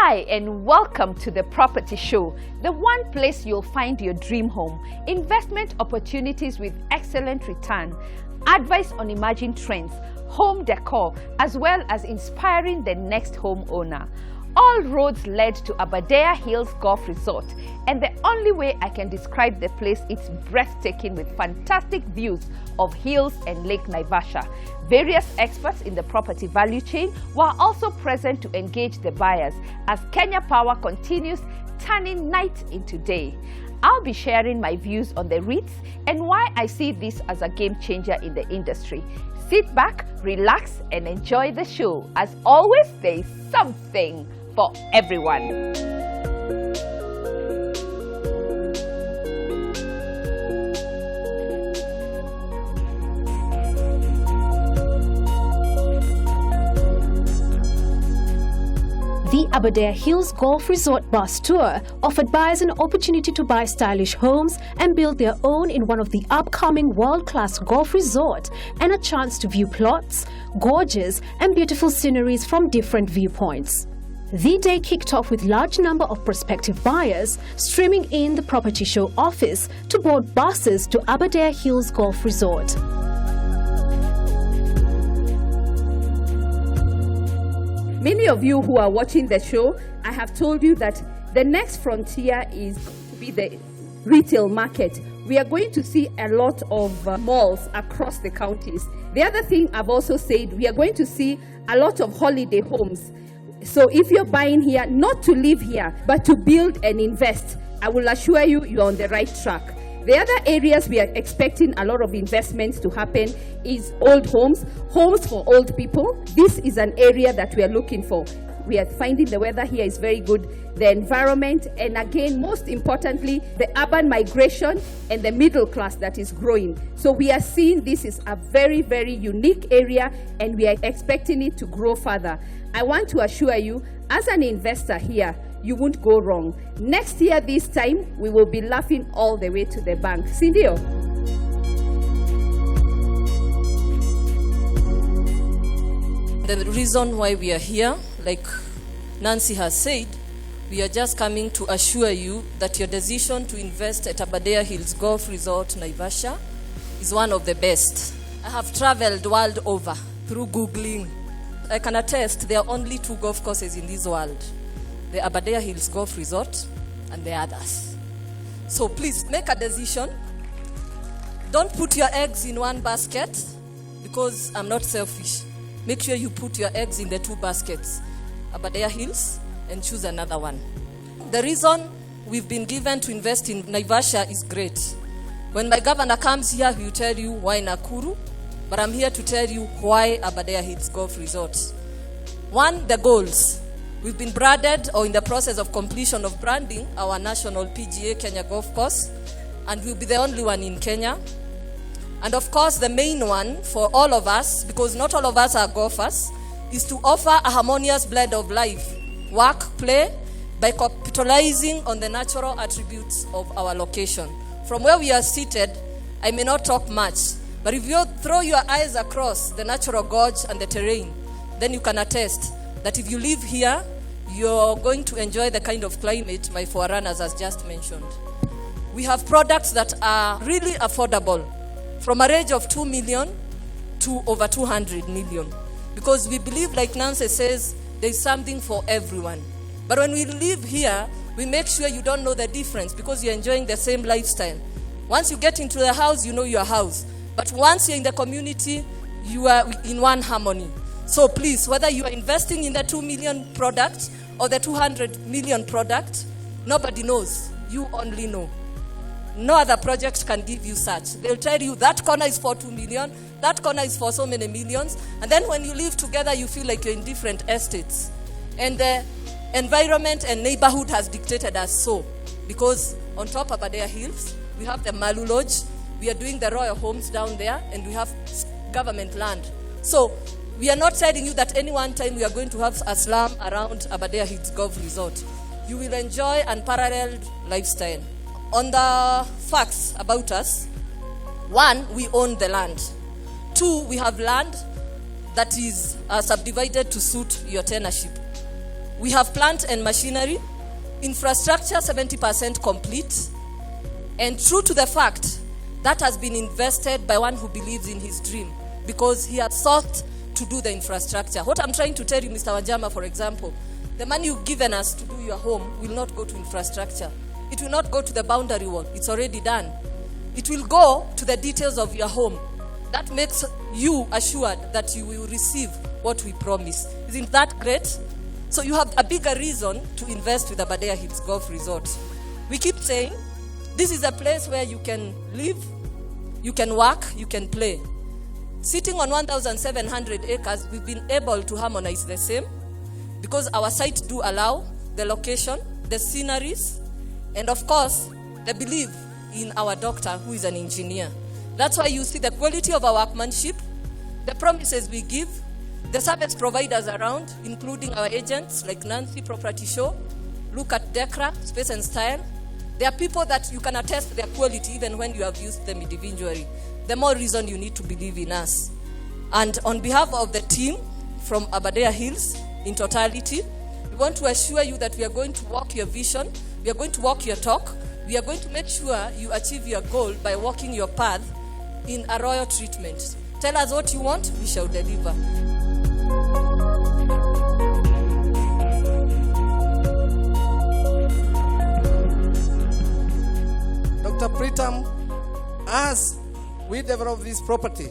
Hi and welcome to the Property Show, the one place you'll find your dream home, investment opportunities with excellent return, advice on emerging trends, home decor, as well as inspiring the next homeowner. All roads led to Aberdare Hills Golf Resort, and the only way I can describe the place, it's breathtaking with fantastic views of hills and Lake Naivasha. Various experts in the property value chain were also present to engage the buyers as Kenya Power continues turning night into day. I'll be sharing my views on the REITs and why I see this as a game changer in the industry. Sit back, relax, and enjoy the show. As always, there is something for everyone. The Abada Hills Golf Resort bus tour offered buyers an opportunity to buy stylish homes and build their own in one of the upcoming world-class golf resorts, and a chance to view plots, gorges and beautiful sceneries from different viewpoints. The day kicked off with large number of prospective buyers streaming in the Property Show office to board buses to Aberdare Hills Golf Resort. Many of you who are watching the show, I have told you that the next frontier is to be the retail market. We are going to see a lot of malls across the counties. The other thing I've also said, we are going to see a lot of holiday homes. So if you're buying here, not to live here, but to build and invest, I will assure you, you're on the right track. The other areas we are expecting a lot of investments to happen is old homes, homes for old people. This is an area that we are looking for. We are finding the weather here is very good, the environment, and again, most importantly, the urban migration and the middle class that is growing. So we are seeing this is a very, very unique area, and we are expecting it to grow further. I want to assure you, as an investor here, you won't go wrong. Next year, this time, we will be laughing all the way to the bank. Cindy? The reason why we are here, like Nancy has said, we are just coming to assure you that your decision to invest at Abada Hills Golf Resort, Naivasha, is one of the best. I have traveled world over through Googling. I can attest there are only 2 golf courses in this world: the Aberdare Hills Golf Resort and the others. So please make a decision. Don't put your eggs in one basket, because I'm not selfish. Make sure you put your eggs in the 2 baskets, Aberdare Hills, and choose another one. The reason we've been given to invest in Naivasha is great. When my governor comes here, he will tell you why Nakuru, but I'm here to tell you why Aberdare Hills Golf Resort. 1, the goals. We've been branded or in the process of completion of branding our national PGA Kenya golf course, and we'll be the only one in Kenya. And of course, the main one for all of us, because not all of us are golfers, is to offer a harmonious blend of life, work, play, by capitalizing on the natural attributes of our location. From where we are seated, I may not talk much, but if you throw your eyes across the natural gorge and the terrain, then you can attest that if you live here, you're going to enjoy the kind of climate my forerunners has just mentioned. We have products that are really affordable, from a range of 2 million to over 200 million. Because we believe, like Nancy says, there's something for everyone. But when we live here, we make sure you don't know the difference, because you're enjoying the same lifestyle. Once you get into the house, you know your house. But once you're in the community, you are in one harmony. So please, whether you are investing in the 2 million product or the 200 million product, nobody knows. You only know. No other project can give you such. They'll tell you that corner is for 2 million, that corner is for so many millions. And then when you live together, you feel like you're in different estates. And the environment and neighborhood has dictated us so. Because on top of Abada Hills, we have the Malu Lodge, we are doing the royal homes down there, and we have government land. So we are not telling you that any one time we are going to have a slum around Abada Hills Golf Resort. You will enjoy unparalleled lifestyle. On the facts about us, 1, we own the land. 2, we have land that is subdivided to suit your tenureship. We have plant and machinery, infrastructure 70% complete, and true to the fact that has been invested by one who believes in his dream because he has sought to do the infrastructure. What I'm trying to tell you, Mr. Wajama, for example, the money you've given us to do your home will not go to infrastructure. It will not go to the boundary wall. It's already done. It will go to the details of your home. That makes you assured that you will receive what we promise. Isn't that great? So you have a bigger reason to invest with Aberdare Hills Golf Resort. We keep saying, this is a place where you can live, you can work, you can play. Sitting on 1,700 acres, we've been able to harmonize the same because our site do allow the location, the sceneries, and of course, the belief in our doctor who is an engineer. That's why you see the quality of our workmanship, the promises we give, the service providers around, including our agents like Nancy Property Show. Look at DECRA, Space and Style. There are people that you can attest their quality even when you have used them individually. The more reason you need to believe in us. And on behalf of the team from Abada Hills in totality, we want to assure you that we are going to walk your vision, we are going to walk your talk, we are going to make sure you achieve your goal by walking your path in a royal treatment. Tell us what you want, we shall deliver. Dr. Pritam, as we develop this property,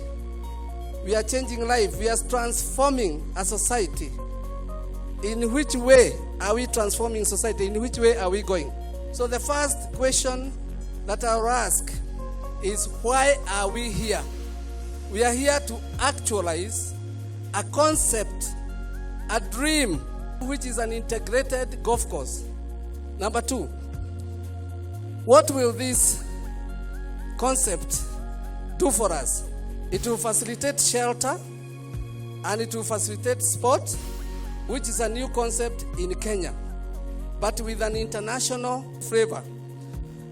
we are changing life, we are transforming a society. In which way are we transforming society? In which way are we going? So the first question that I'll ask is, why are we here? We are here to actualize a concept, a dream, which is an integrated golf course. Number two, what will this concept do for us? It will facilitate shelter and it will facilitate sport, which is a new concept in Kenya, but with an international flavor.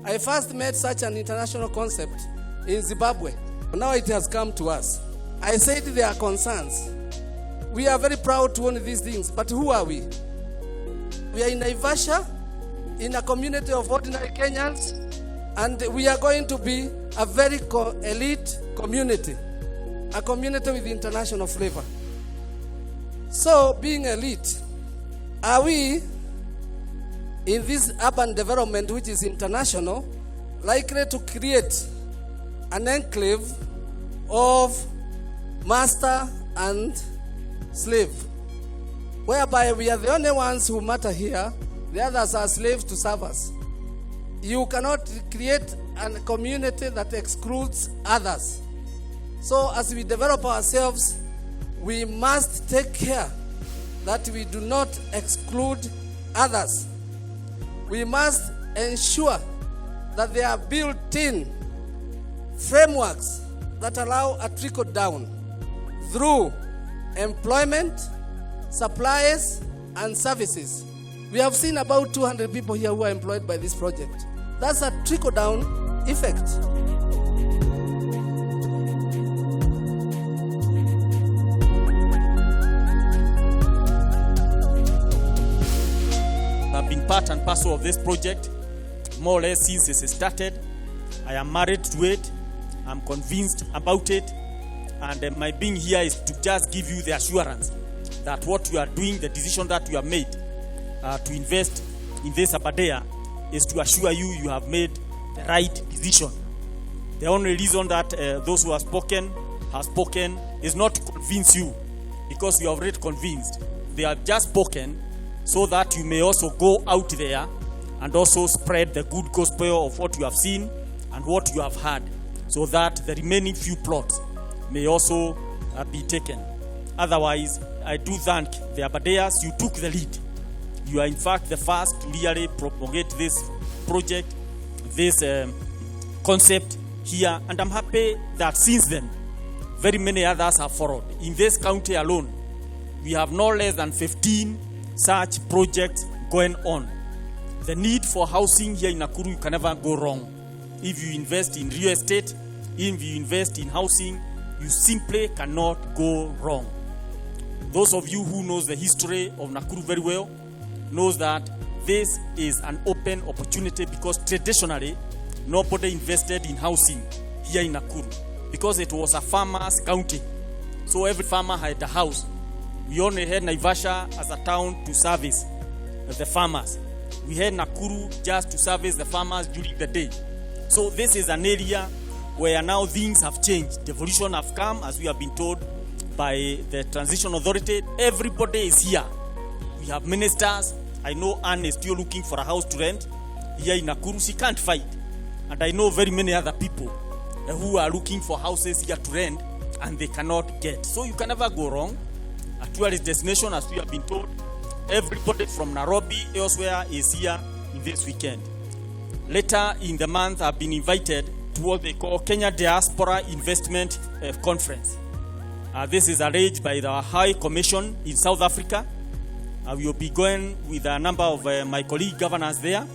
I first met such an international concept in Zimbabwe. Now it has come to us. I said there are concerns. We are very proud to own these things, but who are we? We are in Naivasha, in a community of ordinary Kenyans, and we are going to be a very elite community, a community with international flavor. So, being elite, are we in this urban development which is international likely to create an enclave of master and slave, whereby we are the only ones who matter here, the others are slaves to serve us? You cannot create a community that excludes others. So as we develop ourselves, we must take care that we do not exclude others. We must ensure that there are built-in frameworks that allow a trickle down through employment, supplies, and services. We have seen about 200 people here who are employed by this project. That's a trickle-down effect. I've been part and parcel of this project more or less since it started. I am married to it. I'm convinced about it. And my being here is to just give you the assurance that what you are doing, the decision that you have made to invest in this Aberdare, is to assure you you have made the right decision. The only reason that those who have spoken is not to convince you, because you are already convinced. They have just spoken so that you may also go out there and also spread the good gospel of what you have seen and what you have heard, so that the remaining few plots may also be taken. Otherwise, I do thank the Aberdares. You took the lead. You are in fact the first to really propagate this project, this concept here, and I'm happy that since then, very many others have followed. In this county alone, we have no less than 15 such projects going on. The need for housing here in Nakuru, you can never go wrong. If you invest in real estate, if you invest in housing, you simply cannot go wrong. Those of you who knows the history of Nakuru very well, knows that this is an open opportunity because traditionally nobody invested in housing here in Nakuru because it was a farmer's county. So every farmer had a house. We only had Naivasha as a town to service the farmers. We had Nakuru just to service the farmers during the day. So this is an area where now things have changed. The evolution have come, as we have been told by the Transition Authority. Everybody is here. We have ministers. I know Anne is still looking for a house to rent here in Nakuru. She can't fight. And I know very many other people who are looking for houses here to rent and they cannot get. So you can never go wrong. A tourist destination, as we have been told, everybody from Nairobi, elsewhere is here in this weekend. Later in the month, I've been invited to what they call Kenya Diaspora Investment Conference. This is arranged by the High Commission in South Africa. We will be going with a number of my colleague governors there.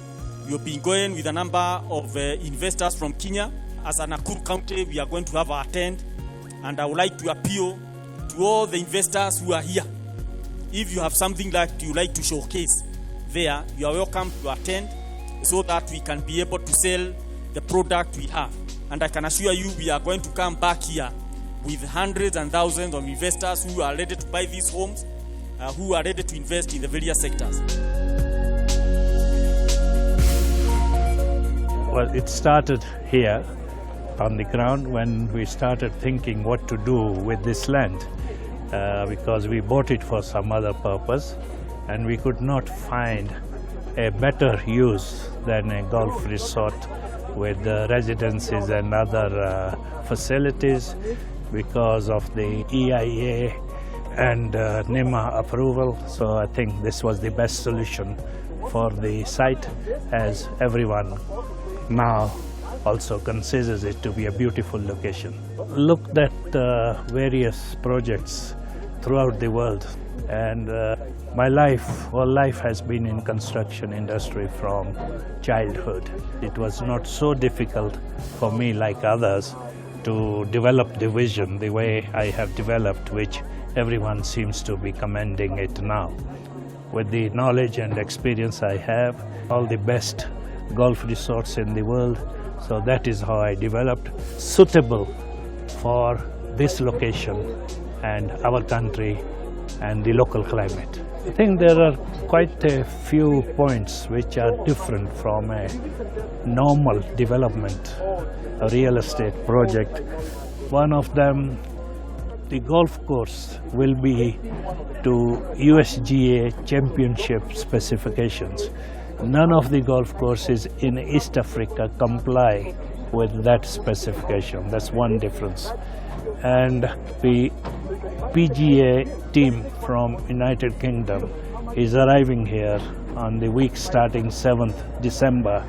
We will be going with a number of investors from Kenya. As a Nakuru County, we are going to have our tent. And I would like to appeal to all the investors who are here. If you have something that you like to showcase there, you are welcome to attend so that we can be able to sell the product we have. And I can assure you we are going to come back here with hundreds and thousands of investors who are ready to buy these homes, who are ready to invest in the various sectors. Well, it started here on the ground when we started thinking what to do with this land because we bought it for some other purpose and we could not find a better use than a golf resort with residences and other facilities because of the EIA and NEMA approval. So I think this was the best solution for the site, as everyone now also considers it to be a beautiful location. Looked at various projects throughout the world, and my whole life has been in construction industry from childhood. It was not so difficult for me like others to develop the vision the way I have developed, which everyone seems to be commending it now. With the knowledge and experience I have, all the best golf resorts in the world, so that is how I developed, suitable for this location and our country and the local climate. I think there are quite a few points which are different from a normal development, a real estate project. One of them, the golf course will be to USGA championship specifications. None of the golf courses in East Africa comply with that specification. That's one difference. And the PGA team from United Kingdom is arriving here on the week starting 7th December,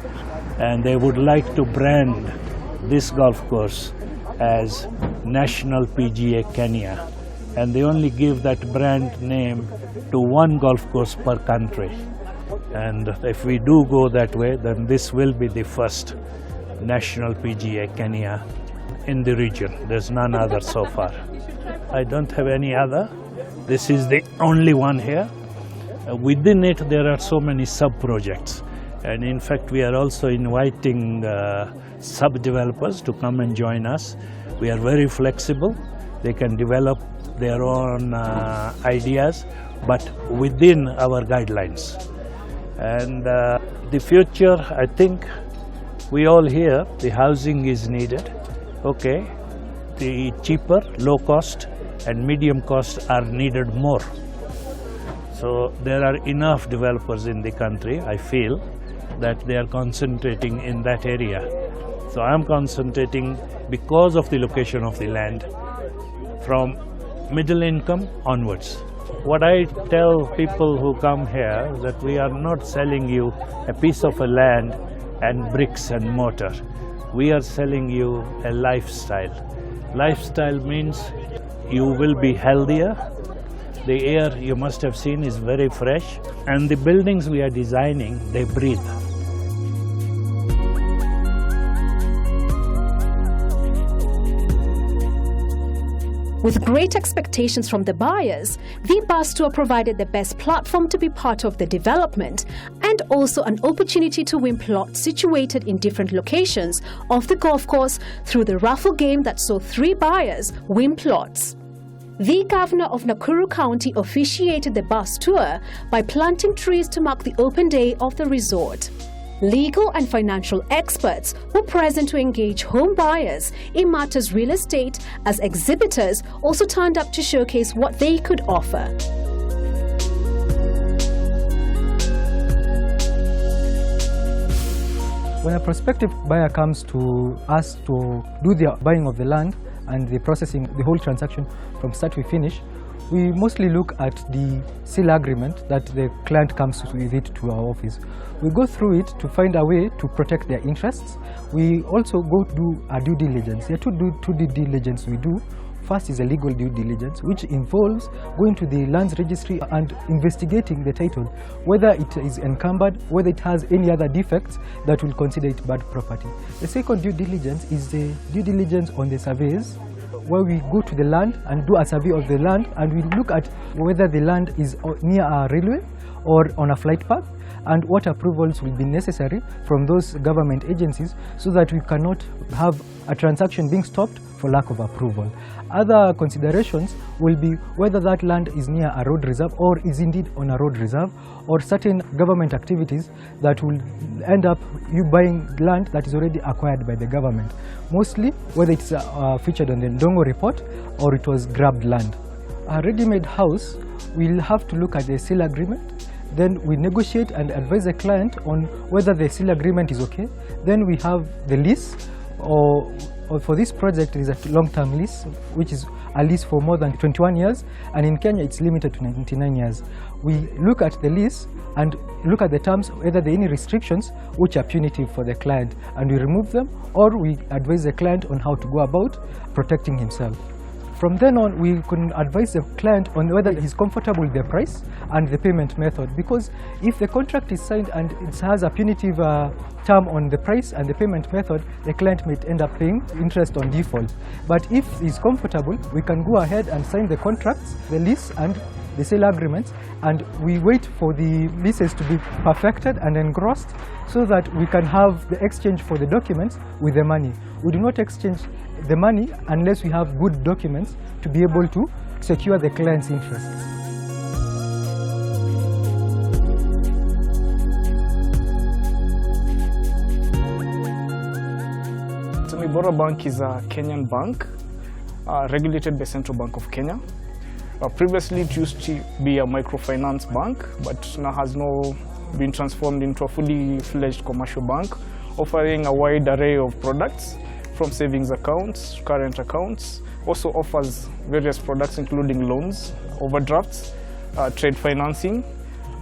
and they would like to brand this golf course as National PGA Kenya, and they only give that brand name to one golf course per country. And if we do go that way, then this will be the first National PGA Kenya in the region. There's none other so far. I don't have any other. This is the only one here. Within it, there are so many sub-projects. And in fact, we are also inviting sub-developers to come and join us. We are very flexible. They can develop their own ideas, but within our guidelines. And the future, I think we all hear the housing is needed. Okay, the cheaper, low cost and medium cost are needed more. So there are enough developers in the country, I feel, that they are concentrating in that area. So I am concentrating because of the location of the land from middle income onwards. What I tell people who come here that we are not selling you a piece of a land and bricks and mortar. We are selling you a lifestyle. Lifestyle means you will be healthier. The air you must have seen is very fresh, and the buildings we are designing, they breathe. With great expectations from the buyers, the bus tour provided the best platform to be part of the development and also an opportunity to win plots situated in different locations of the golf course through the raffle game that saw 3 buyers win plots. The Governor of Nakuru County officiated the bus tour by planting trees to mark the open day of the resort. Legal and financial experts were present to engage home buyers in matters real estate, as exhibitors also turned up to showcase what they could offer. When a prospective buyer comes to us to do the buying of the land and the processing, the whole transaction from start to finish, we mostly look at the sale agreement that the client comes with it to our office. We go through it to find a way to protect their interests. We also go do a due diligence. There are two due diligence we do. First is a legal due diligence, which involves going to the lands registry and investigating the title, whether it is encumbered, whether it has any other defects that will consider it bad property. The second due diligence is the due diligence on the surveys, where we go to the land and do a survey of the land, and we look at whether the land is near a railway or on a flight path, and what approvals will be necessary from those government agencies so that we cannot have a transaction being stopped for lack of approval. Other considerations will be whether that land is near a road reserve or is indeed on a road reserve, or certain government activities that will end up you buying land that is already acquired by the government. Mostly whether it's featured on the Ndongo report or it was grabbed land. A ready-made house, we'll have to look at the sale agreement. Then we negotiate and advise the client on whether the sale agreement is okay. Then we have the lease, or for this project it is a long-term lease, which is a lease for more than 21 years, and in Kenya it's limited to 99 years. We look at the lease and look at the terms, whether there are any restrictions which are punitive for the client, and we remove them, or we advise the client on how to go about protecting himself. From then on, we can advise the client on whether he's comfortable with the price and the payment method, because if the contract is signed and it has a punitive term on the price and the payment method, the client might end up paying interest on default. But if he's comfortable, we can go ahead and sign the contracts, the lease and the sale agreements, and we wait for the leases to be perfected and engrossed so that we can have the exchange for the documents with the money. We do not exchange the money unless we have good documents to be able to secure the client's interests. Naivasha Bank is a Kenyan bank regulated by Central Bank of Kenya. Previously it used to be a microfinance bank, but now has now been transformed into a fully fledged commercial bank, offering a wide array of products from savings accounts, current accounts. Also offers various products including loans, overdrafts, trade financing,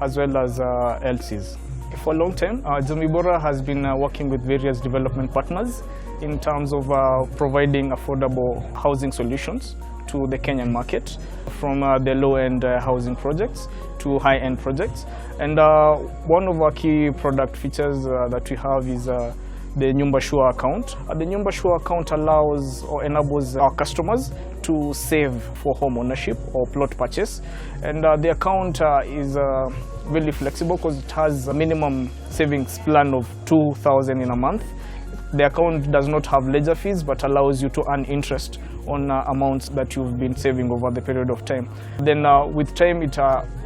as well as LCs. For a long time, Naivasha has been working with various development partners in terms of providing affordable housing solutions to the Kenyan market, from the low-end housing projects to high-end projects. And one of our key product features that we have is the Nyumba Sure account. The Nyumba Sure account allows or enables our customers to save for home ownership or plot purchase. And the account is really flexible because it has a minimum savings plan of 2,000 in a month. The account does not have ledger fees, but allows you to earn interest on amounts that you've been saving over the period of time. Then with time, it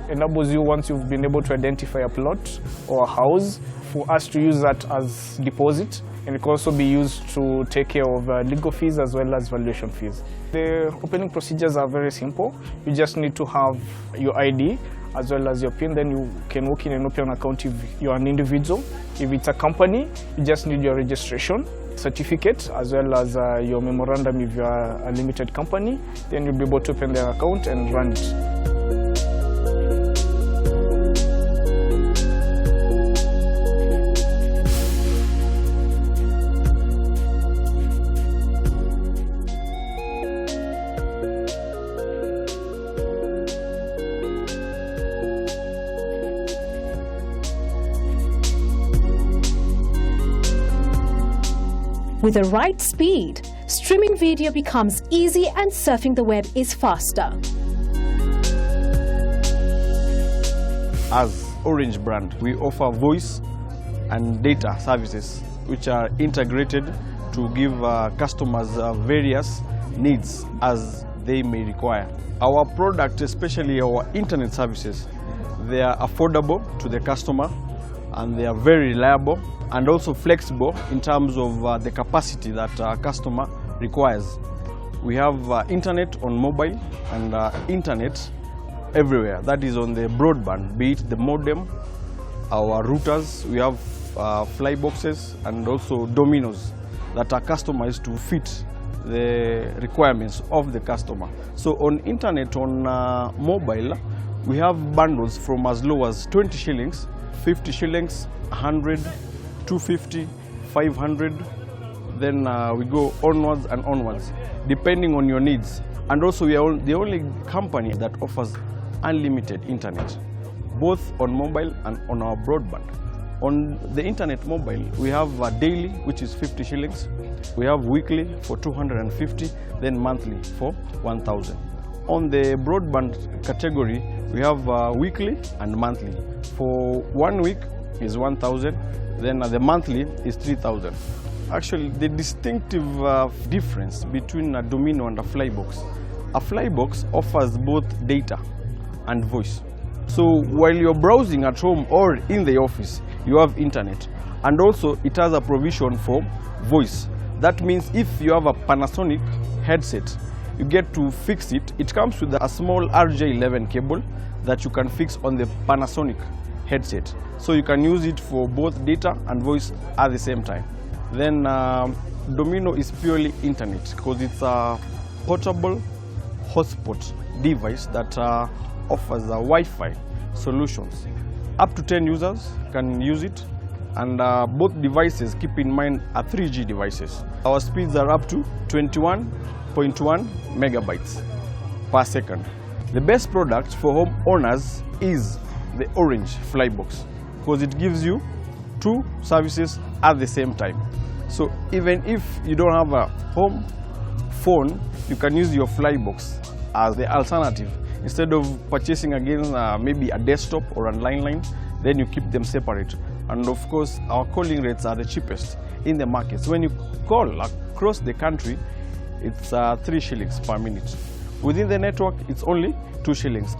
enables you, once you've been able to identify a plot or a house, for us to use that as deposit, and it can also be used to take care of legal fees as well as valuation fees. The opening procedures are very simple. You just need to have your ID as well as your PIN, then you can walk in and open an account if you're an individual. If it's a company, you just need your registration certificate as well as your memorandum if you're a limited company. Then you'll be able to open their account and run it. With the right speed, streaming video becomes easy and surfing the web is faster. As Orange brand, we offer voice and data services which are integrated to give customers various needs as they may require. Our product, especially our internet services, they are affordable to the customer and they are very reliable and also flexible in terms of the capacity that a customer requires. We have internet on mobile and internet everywhere. That is on the broadband, be it the modem, our routers. We have fly boxes and also dominoes that are customized to fit the requirements of the customer. So on internet, on mobile, we have bundles from as low as 20 shillings, 50 shillings, 100, 250, 500. Then we go onwards and onwards, depending on your needs. And also we are the only company that offers unlimited internet, both on mobile and on our broadband. On the internet mobile, we have daily, which is 50 shillings. We have weekly for 250, then monthly for 1,000. On the broadband category, we have weekly and monthly. For 1 week is 1,000, then the monthly is 3,000. Actually, the distinctive difference between a domino and a flybox. A flybox offers both data and voice. So while you're browsing at home or in the office, you have internet, and also it has a provision for voice. That means if you have a Panasonic headset, you get to fix it. It comes with a small RJ11 cable that you can fix on the Panasonic headset. So you can use it for both data and voice at the same time. Then Domino is purely internet because it's a portable hotspot device that offers Wi-Fi solutions. Up to 10 users can use it, and both devices, keep in mind, are 3G devices. Our speeds are up to 21.1 megabytes per second. The best product for home owners is the Orange Flybox because it gives you two services at the same time. So even if you don't have a home phone, you can use your Flybox as the alternative. Instead of purchasing again maybe a desktop or a landline, then you keep them separate. And of course, our calling rates are the cheapest in the market. So when you call across the country, it's 3 shillings per minute. Within the network, it's only 2 shillings.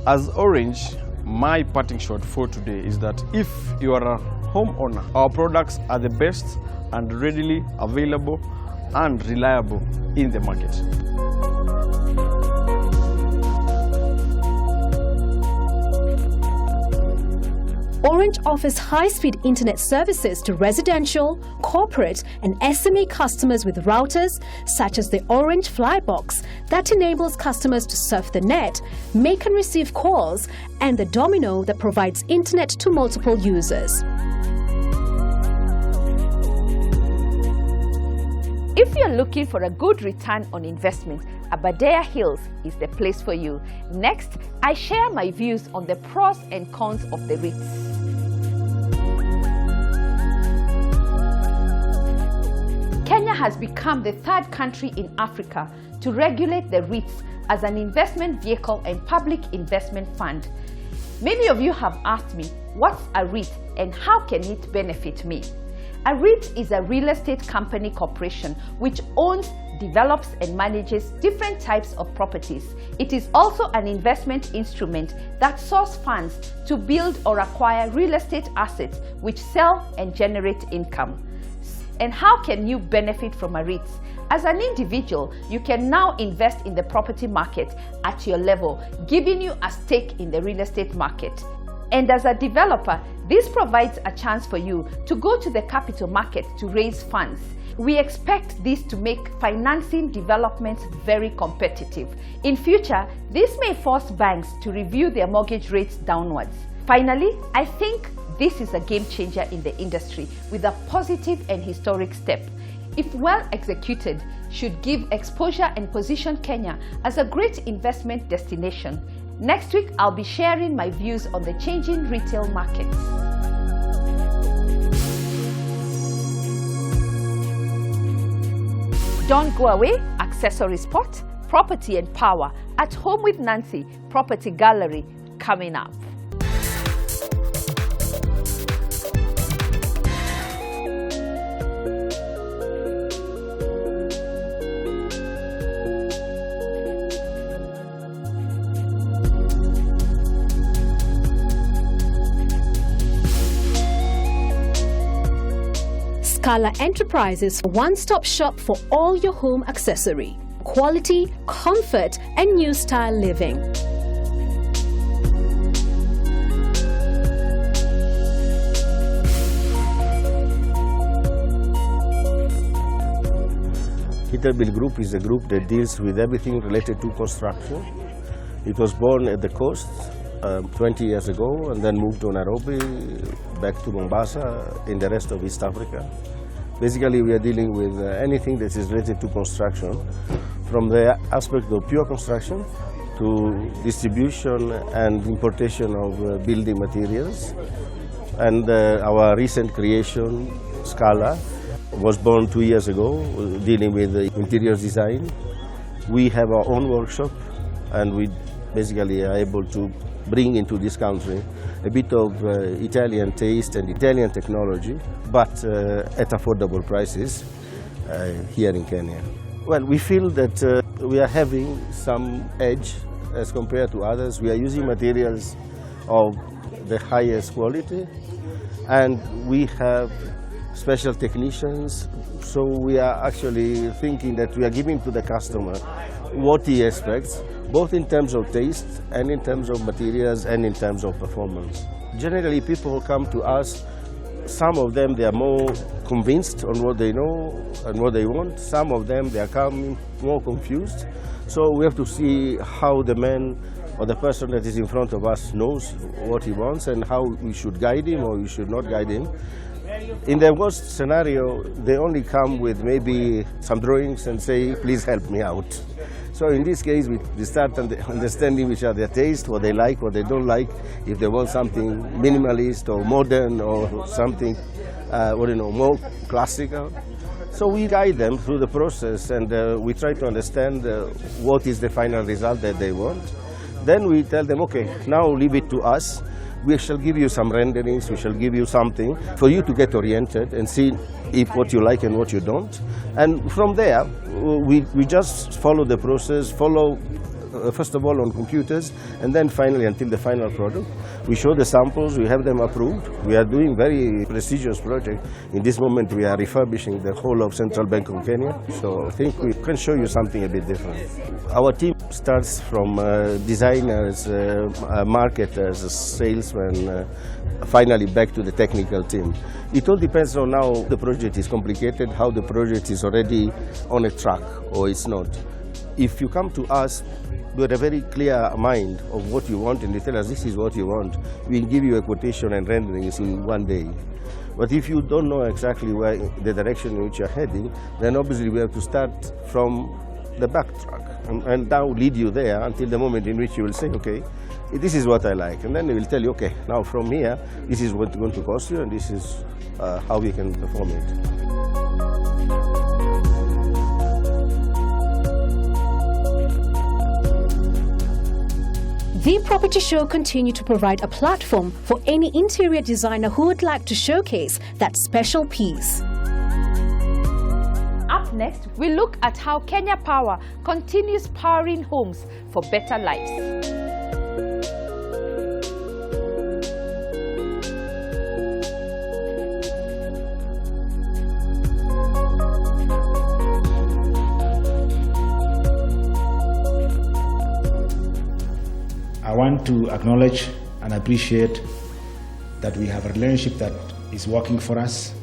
As Orange, my parting shot for today is that if you are a homeowner, our products are the best and readily available and reliable in the market. Orange offers high-speed internet services to residential, corporate and SME customers with routers such as the Orange Flybox that enables customers to surf the net, make and receive calls, and the Domino that provides internet to multiple users. If you're looking for a good return on investment, Aberdare Hills is the place for you. Next, I share my views on the pros and cons of the REITs. Kenya has become the third country in Africa to regulate the REITs as an investment vehicle and public investment fund. Many of you have asked me, what's a REIT and how can it benefit me? A REIT is a real estate company corporation which owns, develops and manages different types of properties. It is also an investment instrument that sources funds to build or acquire real estate assets which sell and generate income. And how can you benefit from a REIT? As an individual, you can now invest in the property market at your level, giving you a stake in the real estate market. And as a developer, this provides a chance for you to go to the capital market to raise funds. We expect this to make financing developments very competitive. In future, this may force banks to review their mortgage rates downwards. Finally, I think this is a game changer in the industry with a positive and historic step. If well executed, should give exposure and position Kenya as a great investment destination. Next week, I'll be sharing my views on the changing retail market. Don't go away. Accessory Spot, Property and Power. At Home with Nancy, Property Gallery, coming up. Scala Enterprises, one-stop shop for all your home accessory, quality, comfort, and new style living. Peterbilt Group is a group that deals with everything related to construction. It was born at the coast 20 years ago and then moved to Nairobi, back to Mombasa, in the rest of East Africa. Basically, we are dealing with anything that is related to construction, from the aspect of pure construction to distribution and importation of building materials. And our recent creation, Scala, was born 2 years ago, dealing with interior design. We have our own workshop, and we basically are able to bring into this country a bit of Italian taste and Italian technology, but at affordable prices here in Kenya. Well, we feel that we are having some edge as compared to others. We are using materials of the highest quality, and we have special technicians, so we are actually thinking that we are giving to the customer what he expects, both in terms of taste and in terms of materials and in terms of performance. Generally, people come to us, some of them they are more convinced on what they know and what they want, some of them they are coming more confused. So we have to see how the man or the person that is in front of us knows what he wants and how we should guide him or we should not guide him. In the worst scenario, they only come with maybe some drawings and say, please help me out. So in this case, we start understanding which are their taste, what they like, what they don't like, if they want something minimalist or modern or something more classical. So we guide them through the process, and we try to understand what is the final result that they want. Then we tell them, okay, now leave it to us. We shall give you some renderings, we shall give you something for you to get oriented and see if what you like and what you don't. And from there, we just follow the process, first of all on computers, and then finally until the final product. We show the samples, we have them approved. We are doing very prestigious project. In this moment we are refurbishing the whole of Central Bank of Kenya, so I think we can show you something a bit different. Our team starts from designers, marketers, salesmen, finally back to the technical team. It all depends on how the project is complicated, how the project is already on a track or it's not. If you come to us with a very clear mind of what you want and you tell us this is what you want, we'll give you a quotation and renderings in one day. But if you don't know exactly where the direction in which you're heading, then obviously we have to start from the backtrack and now lead you there until the moment in which you will say, okay, this is what I like. And then they will tell you, okay, now from here, this is what's going to cost you and this is how we can perform it. The Property Show continues to provide a platform for any interior designer who would like to showcase that special piece. Up next, we look at how Kenya Power continues powering homes for better lives. I want to acknowledge and appreciate that we have a relationship that is working for us.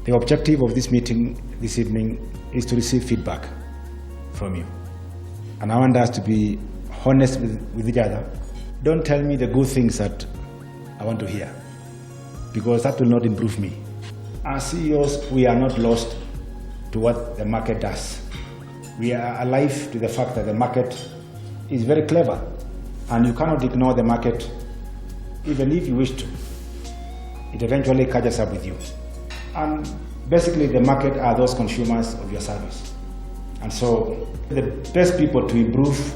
The objective of this meeting this evening is to receive feedback from you. And I want us to be honest with each other. Don't tell me the good things that I want to hear, because that will not improve me. As CEOs, we are not lost to what the market does. We are alive to the fact that the market is very clever, and you cannot ignore the market even if you wish to. It eventually catches up with you. And basically the market are those consumers of your service. And so the best people to improve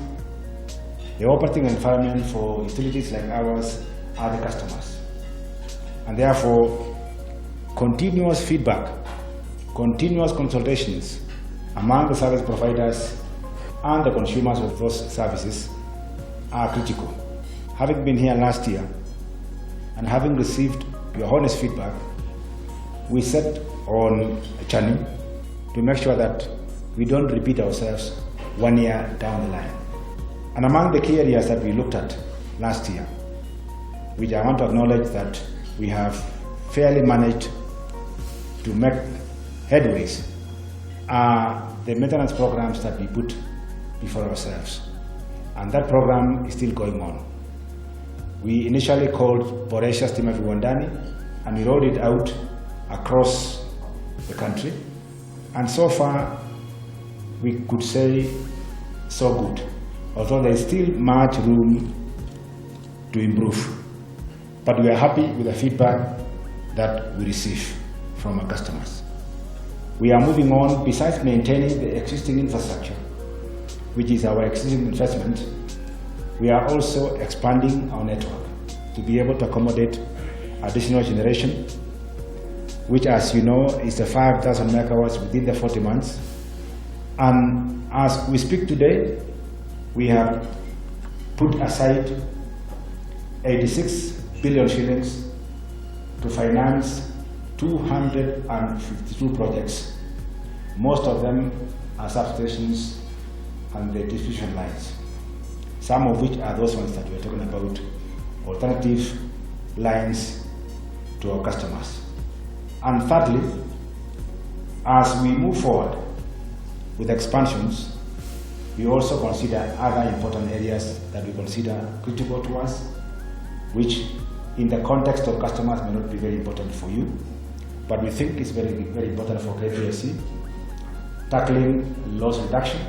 the operating environment for utilities like ours are the customers. And therefore, continuous feedback, continuous consultations among the service providers and the consumers of those services are critical. Having been here last year and having received your honest feedback, we set on a journey to make sure that we don't repeat ourselves 1 year down the line. And among the key areas that we looked at last year, which I want to acknowledge that we have fairly managed to make headways, are the maintenance programs that we put before ourselves. And that program is still going on. We initially called Boresha Stima Viwandani, and we rolled it out across the country. And so far, we could say so good, although there is still much room to improve. But we are happy with the feedback that we receive from our customers. We are moving on. Besides maintaining the existing infrastructure, which is our existing investment, we are also expanding our network to be able to accommodate additional generation, which, as you know, is the 5,000 megawatts within the 40 months. And as we speak today, we have put aside 86 billion shillings to finance 252 projects. Most of them are substations and the distribution lines, some of which are those ones that we're talking about, alternative lines to our customers. And thirdly, as we move forward with expansions, we also consider other important areas that we consider critical to us, which in the context of customers may not be very important for you, but we think is very, very important for KPLC. Tackling loss reduction,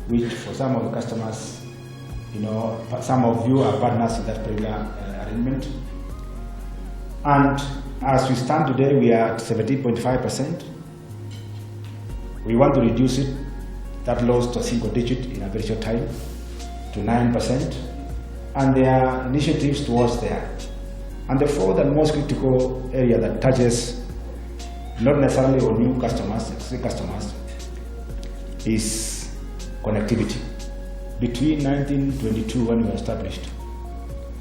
which for some of the customers, some of you are partners in that particular arrangement. And as we stand today, we are at 17.5%. We want to reduce it, that loss, to a single digit in a very short time, to 9%. And there are initiatives towards there. And the fourth and most critical area that touches not necessarily on new customers, existing customers, is connectivity. Between 1922, when we were established,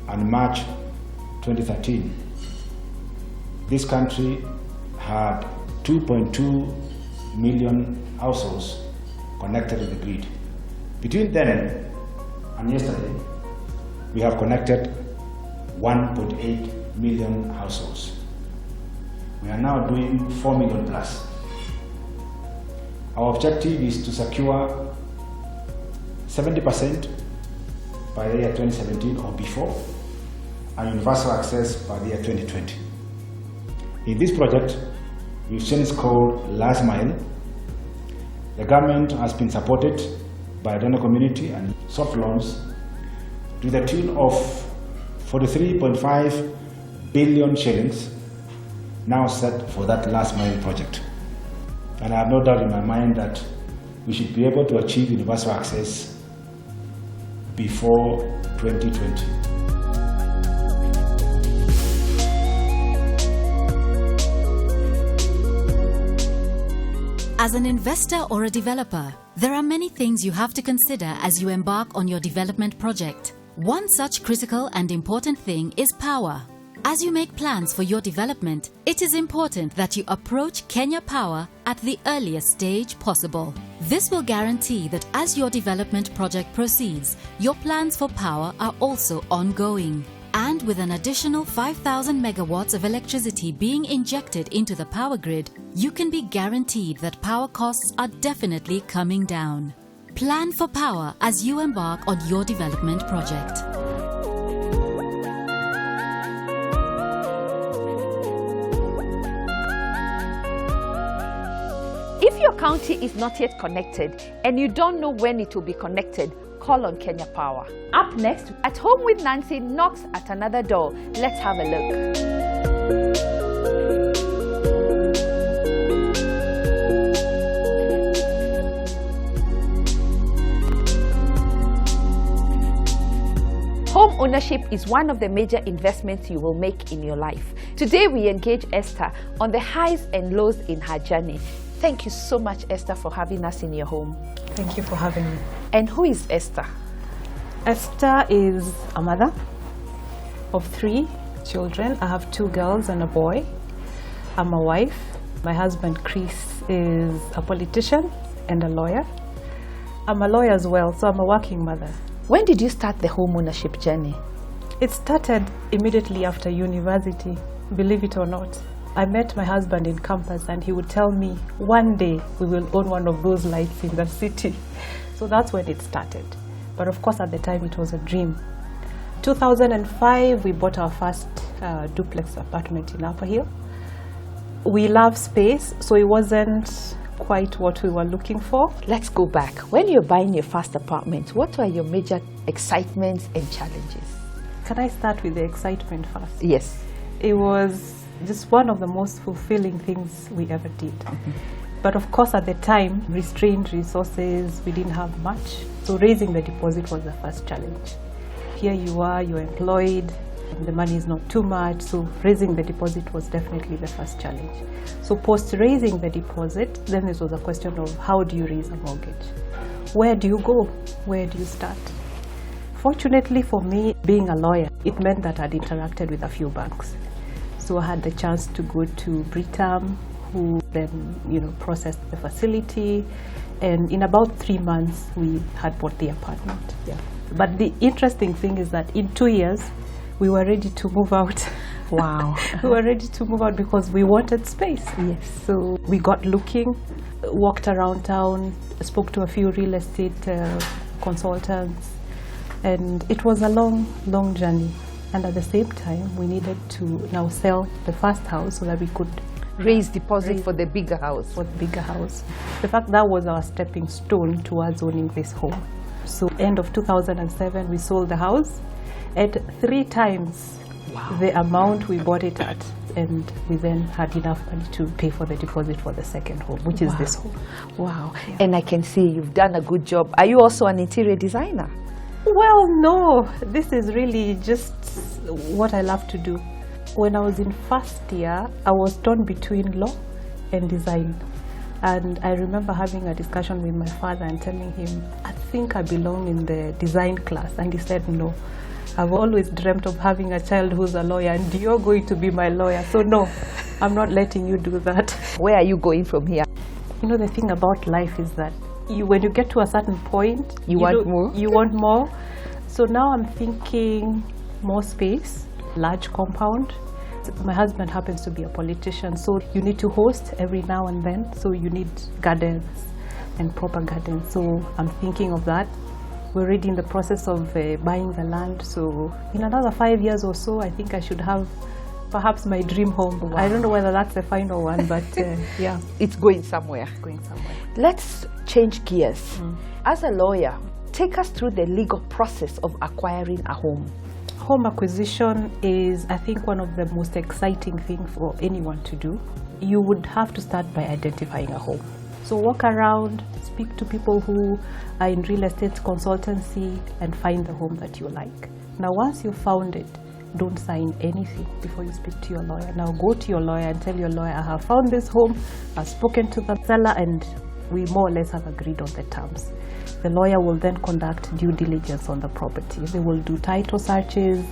and March 2013, this country had 2.2 million households connected to the grid. Between then and yesterday, we have connected 1.8 million households. We are now doing 4 million plus. Our objective is to secure 70% by the year 2017 or before, and universal access by the year 2020. In this project, we've seen it's called Last Mile. The government has been supported by the donor community and soft loans to the tune of 43.5 billion shillings now set for that last mile project. And I have no doubt in my mind that we should be able to achieve universal access before 2020. As an investor or a developer, there are many things you have to consider as you embark on your development project. One such critical and important thing is power. As you make plans for your development, it is important that you approach Kenya Power at the earliest stage possible. This will guarantee that as your development project proceeds, your plans for power are also ongoing. And with an additional 5,000 megawatts of electricity being injected into the power grid, you can be guaranteed that power costs are definitely coming down. Plan for power as you embark on your development project. If your county is not yet connected and you don't know when it will be connected, call on Kenya Power. Up next, At Home with Nancy knocks at another door. Let's have a look. ownership is one of the major investments you will make in your life. Today we engage Esther on the highs and lows in her journey. Thank you so much, Esther, for having us in your home. Thank you for having me. And who is Esther? Esther is a mother of 3 children. I have 2 girls and a boy. I'm a wife. My husband, Chris, is a politician and a lawyer. I'm a lawyer as well, so I'm a working mother. When did you start the home ownership journey? It started immediately after university, believe it or not. I met my husband in campus and he would tell me, one day we will own one of those lights in the city. So that's when it started. But of course at the time it was a dream. 2005 we bought our first duplex apartment in Abada Hills. We love space, so it wasn't quite what we were looking for. Let's go back. When you're buying your first apartment, what were your major excitements and challenges? Can I start with the excitement first? Yes. It was just one of the most fulfilling things we ever did. But of course at the time, restrained resources, we didn't have much. So raising the deposit was the first challenge. Here you are, you're employed, the money is not too much, so raising the deposit was definitely the first challenge. So post raising the deposit, then this was a question of how do you raise a mortgage? Where do you go? Where do you start? Fortunately for me, being a lawyer, it meant that I'd interacted with a few banks. So I had the chance to go to Britam, who then processed the facility, and in about 3 months we had bought the apartment. Yeah. But the interesting thing is that in 2 years we were ready to move out. Wow. We were ready to move out because we wanted space. Yes. So we got looking, walked around town, spoke to a few real estate consultants, and it was a long journey. And at the same time, we needed to now sell the first house so that we could raise deposit for the bigger house. For the bigger house. The fact that was our stepping stone towards owning this home. So end of 2007, we sold the house at 3 times the amount we bought it at. And we then had enough money to pay for the deposit for the second home, which is this home. Wow. Yeah. And I can see you've done a good job. Are you also an interior designer? Well, no, this is really just what I love to do. When I was in first year, I was torn between law and design. And I remember having a discussion with my father and telling him, I think I belong in the design class. And he said, no, I've always dreamt of having a child who's a lawyer and you're going to be my lawyer. So no, I'm not letting you do that. Where are you going from here? The thing about life is that when you get to a certain point, you want more. You want more. So now I'm thinking more space, large compound. My husband happens to be a politician, so you need to host every now and then. So you need gardens and proper gardens. So I'm thinking of that. We're already in the process of buying the land. So in another 5 years or so, I think I should have perhaps my dream home. Wow. I don't know whether that's the final one, but yeah. It's going somewhere. Let's change gears. As a lawyer, take us through the legal process of acquiring a home. Home acquisition is, I think, one of the most exciting things for anyone to do. You would have to start by identifying a home. So walk around, speak to people who are in real estate consultancy and find the home that you like. Now, once you've found it, don't sign anything before you speak to your lawyer. Now go to your lawyer and tell your lawyer, I have found this home, I've spoken to the seller, and we more or less have agreed on the terms. The lawyer will then conduct due diligence on the property. They will do title searches.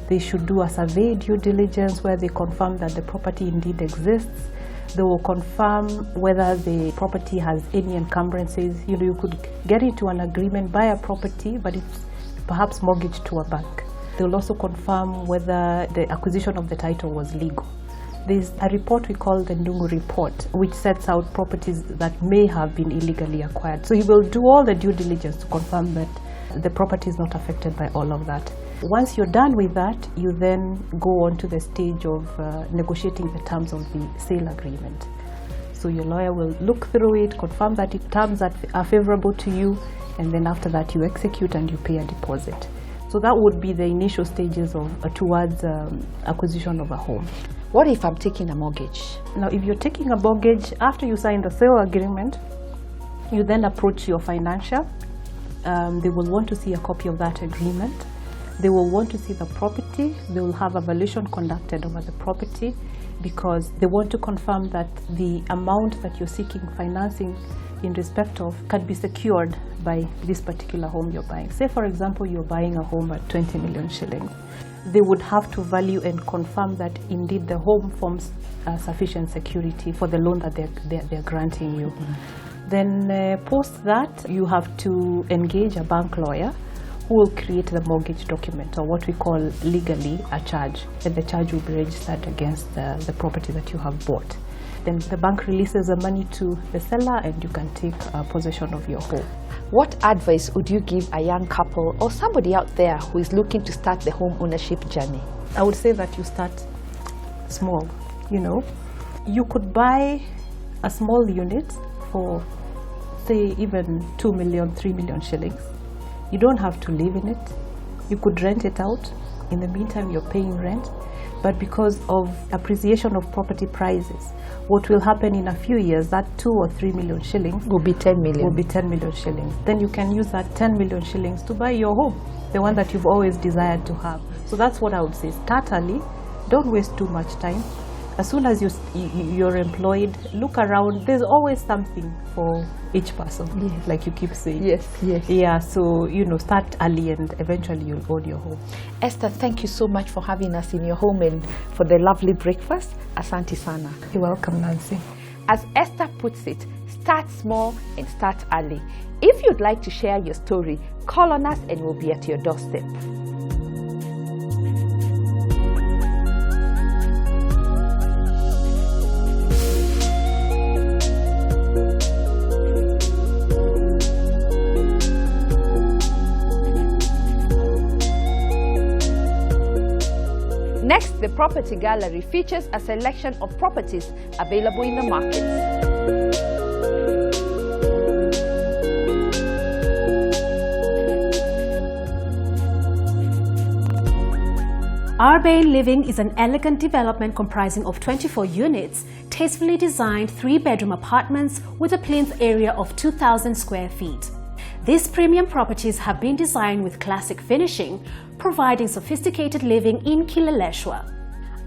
They should do a survey due diligence where they confirm that the property indeed exists. They will confirm whether the property has any encumbrances. You could get into an agreement, buy a property, but it's perhaps mortgaged to a bank. They will also confirm whether the acquisition of the title was legal. There's a report we call the Ndungu report, which sets out properties that may have been illegally acquired. So he will do all the due diligence to confirm that the property is not affected by all of that. Once you're done with that, you then go on to the stage of negotiating the terms of the sale agreement. So your lawyer will look through it, confirm that the terms that are favorable to you, and then after that you execute and you pay a deposit. So that would be the initial stages of towards acquisition of a home. What if I'm taking a mortgage? Now, if you're taking a mortgage, after you sign the sale agreement, you then approach your financier. They will want to see a copy of that agreement. They will want to see the property. They will have a valuation conducted over the property because they want to confirm that the amount that you're seeking financing in respect of can be secured by this particular home you're buying. Say, for example, you're buying a home at 20 million shillings. They would have to value and confirm that indeed the home forms sufficient security for the loan that they're granting you. Then post that, you have to engage a bank lawyer who will create the mortgage document, or what we call legally a charge, and the charge will be registered against the property that you have bought. Then the bank releases the money to the seller and you can take possession of your home. What advice would you give a young couple or somebody out there who is looking to start the home ownership journey? I would say that you start small, you know. You could buy a small unit for, say, even 2 million, 3 million shillings. You don't have to live in it. You could rent it out. In the meantime, you're paying rent. But because of appreciation of property prices, what will happen in a few years, that 2 or 3 million shillings will be 10 million. Will be 10 million shillings. Then you can use that 10 million shillings to buy your home, the one that you've always desired to have. So that's what I would say. Start early. Don't waste too much time. As soon as you're employed, look around. There's always something for each person, yes, like you keep saying. Yes, yes. Yeah, so, you know, start early and eventually you'll own your home. Esther, thank you so much for having us in your home and for the lovely breakfast. Asante sana. You're welcome, Nancy. As Esther puts it, start small and start early. If you'd like to share your story, call on us and we'll be at your doorstep. Next, the Property Gallery features a selection of properties available in the market. Aberdare Living is an elegant development comprising of 24 units, tastefully designed 3-bedroom apartments with a plinth area of 2,000 square feet. These premium properties have been designed with classic finishing, providing sophisticated living in Kilaleshwa.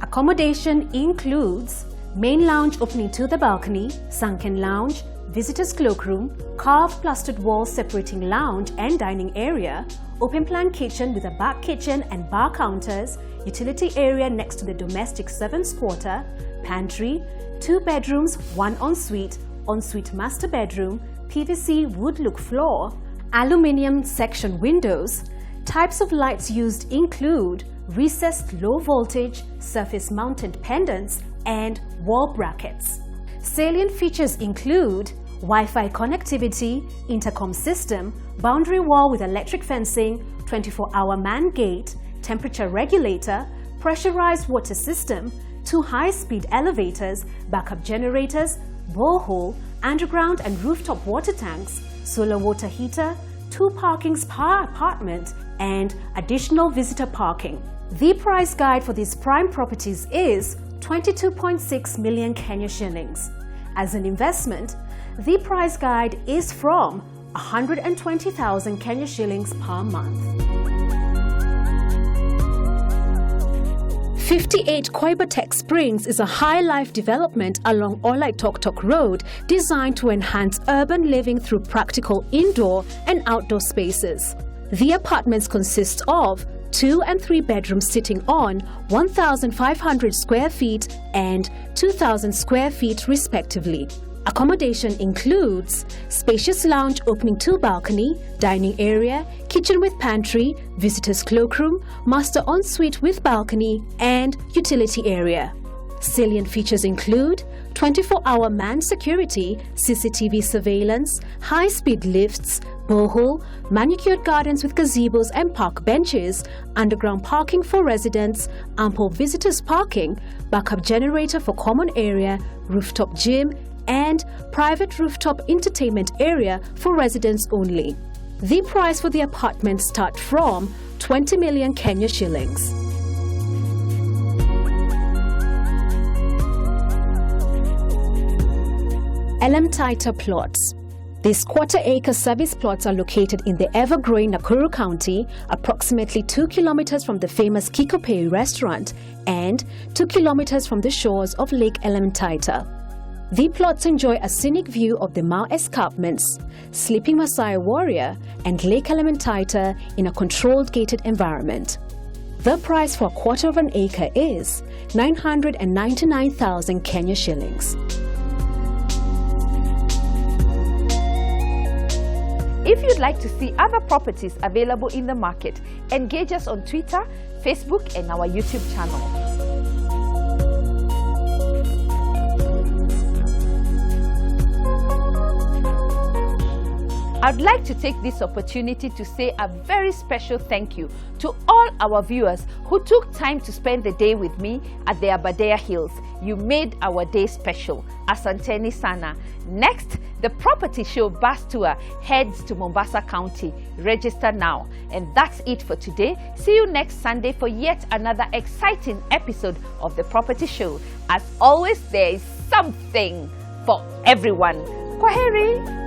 Accommodation includes main lounge opening to the balcony, sunken lounge, visitors cloakroom, carved plastered walls separating lounge and dining area, open plan kitchen with a back kitchen and bar counters, utility area next to the domestic servants quarter, pantry, 2 bedrooms, 1 ensuite master bedroom, PVC wood look floor, aluminium section windows. Types of lights used include recessed low voltage, surface mounted pendants, and wall brackets. Salient features include Wi-Fi connectivity, intercom system, boundary wall with electric fencing, 24-hour man gate, temperature regulator, pressurized water system, 2 high-speed elevators, backup generators, borehole, underground and rooftop water tanks, solar water heater, 2 parkings per apartment, and additional visitor parking. The price guide for these prime properties is 22.6 million Kenya shillings. As an investment, the price guide is from 120,000 Kenya shillings per month. 58 Koibatek Springs is a high-life development along Olai Tok Road designed to enhance urban living through practical indoor and outdoor spaces. The apartments consist of 2 and 3 bedrooms sitting on 1,500 square feet and 2,000 square feet respectively. Accommodation includes spacious lounge opening to balcony, dining area, kitchen with pantry, visitors cloakroom, master ensuite with balcony, and utility area. Salient features include 24-hour manned security, CCTV surveillance, high-speed lifts, borehole, manicured gardens with gazebos and park benches, underground parking for residents, ample visitors parking, backup generator for common area, rooftop gym, and private rooftop entertainment area for residents only. The price for the apartments start from 20 million Kenya shillings. LM Taita plots. These quarter-acre service plots are located in the ever-growing Nakuru County, approximately 2 kilometers from the famous Kikopei restaurant and 2 kilometers from the shores of Lake Elementaita. The plots enjoy a scenic view of the Mao escarpments, Sleeping Maasai Warrior and Lake Elementaita in a controlled gated environment. The price for a quarter of an acre is 999,000 Kenya shillings. If you'd like to see other properties available in the market, engage us on Twitter, Facebook and our YouTube channel. I'd like to take this opportunity to say a very special thank you to all our viewers who took time to spend the day with me at the Aberdare Hills. You made our day special. Asanteni sana. Next, the property show bus tour heads to Mombasa County. Register now. And that's it for today. See you next Sunday for yet another exciting episode of the property show. As always, there is something for everyone. Kwaheri.